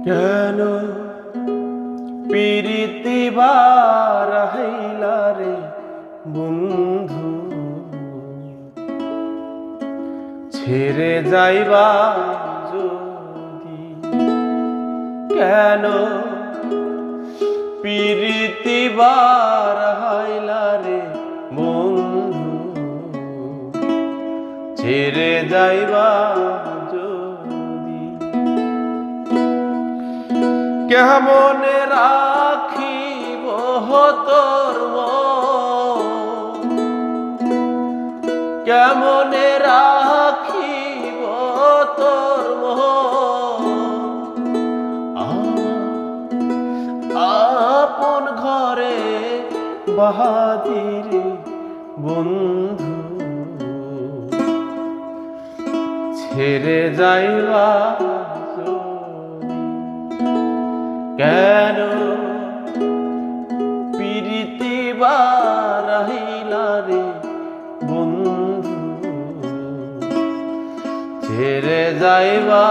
কেন পিরিতি বারাইলা রে বন্ধু, ছেড়ে যাইবা যদি। কেন পিরিতি বারাইলা রে বন্ধু, ছেড়ে যাইবা যদি। কেমনে রাখিব তোর মন, কেমনে রাখিব তোর মন, আপন ঘরে বাহাদিরে বন্ধু, ছেড়ে যাইবা কেন পিরিতি বারাইলা রে বন্ধু, ছেড়ে যাইবা।